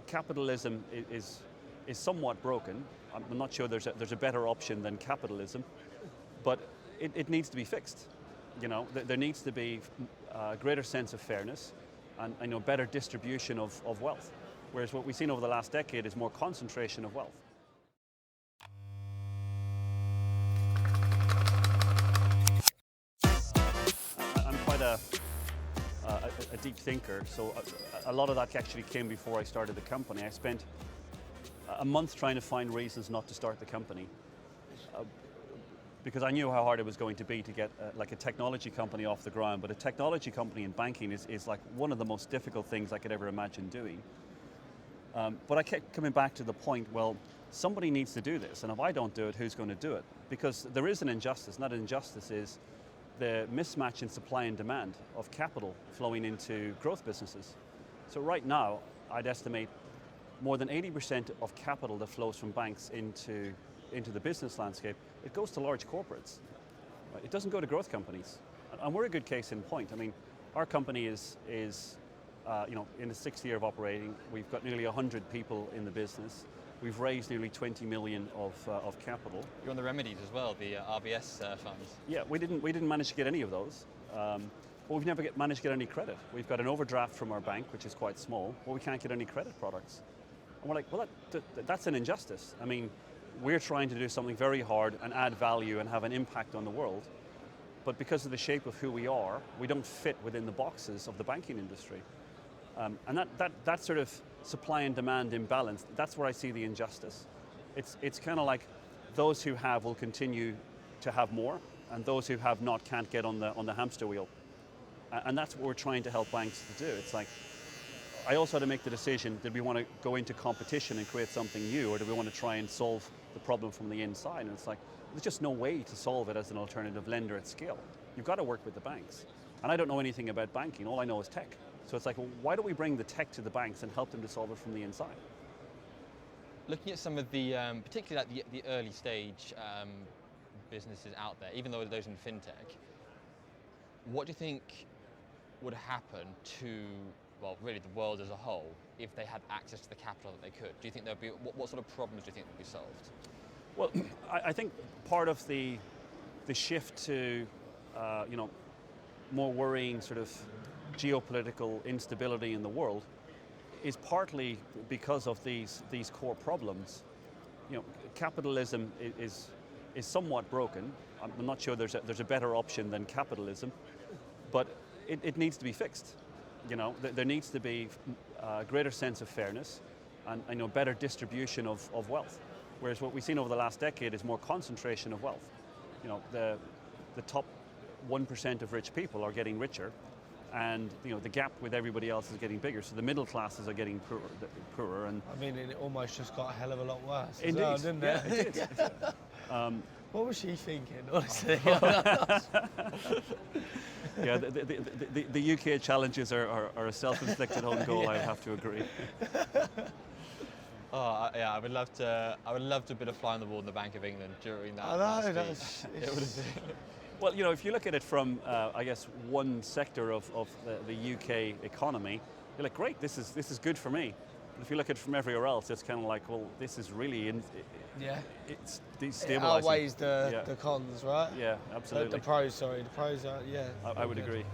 Capitalism is somewhat broken. I'm not sure there's a better option than capitalism, but it needs to be fixed. There needs to be a greater sense of fairness and better distribution of wealth. Whereas what we've seen over the last decade is more concentration of wealth. I'm quite a deep thinker, so a lot of that actually came before I started the company. I spent a month trying to find reasons not to start the company because I knew how hard it was going to be to get like a technology company off the ground, but a technology company in banking is like one of the most difficult things I could ever imagine doing. But I kept coming back to the point, well, somebody needs to do this, and if I don't do it, who's going to do it? Because there is an injustice, and that injustice is the mismatch in supply and demand of capital flowing into growth businesses. So right now, I'd estimate more than 80% of capital that flows from banks into the business landscape, it goes to large corporates. Right? It doesn't go to growth companies. And we're a good case in point. I mean, our company is in the sixth year of operating. We've got nearly 100 people in the business. We've raised nearly 20 million of capital. You're on the remedies as well, the RBS funds. Yeah, we didn't manage to get any of those. But we've never managed to get any credit. We've got an overdraft from our bank, which is quite small, but we can't get any credit products. And we're like, well, that's an injustice. I mean, we're trying to do something very hard and add value and have an impact on the world. But because of the shape of who we are, we don't fit within the boxes of the banking industry. And that sort of supply and demand imbalance, that's where I see the injustice. It's kind of like those who have will continue to have more, and those who have not can't get on the hamster wheel. And that's what we're trying to help banks to do. It's like, I also had to make the decision, did we want to go into competition and create something new, or do we want to try and solve the problem from the inside? And it's like, there's just no way to solve it as an alternative lender at scale. You've got to work with the banks. And I don't know anything about banking, all I know is tech. So it's like, well, why don't we bring the tech to the banks and help them to solve it from the inside? Looking at some of the, particularly like the early stage businesses out there, even though those in fintech, what do you think would happen to, well, really the world as a whole, if they had access to the capital that they could? Do you think there'd be, what sort of problems do you think would be solved? Well, I think part of the shift to, more worrying sort of geopolitical instability in the world is partly because of these core problems. Capitalism is somewhat broken. I'm not sure there's a better option than capitalism, but it needs to be fixed. There needs to be a greater sense of fairness and better distribution of wealth. Whereas what we've seen over the last decade is more concentration of wealth. The top 1% of rich people are getting richer, and the gap with everybody else is getting bigger. So the middle classes are getting poorer. And I mean, it almost just got a hell of a lot worse. Indeed, well, didn't it? Yeah, it did. What was she thinking, honestly? Yeah, the UK challenges are a self-inflicted own goal. Yeah. I have to agree. Oh yeah, I would love to a bit of fly on the wall in the Bank of England during that. I know. It would have been. Well, if you look at it from, I guess, one sector of the UK economy, you're like, great, this is good for me. But if you look at it from everywhere else, it's kind of like, well, this is really it's destabilizing. It outweighs the cons, right? Yeah, absolutely. The pros, sorry. The pros are, yeah. I would agree.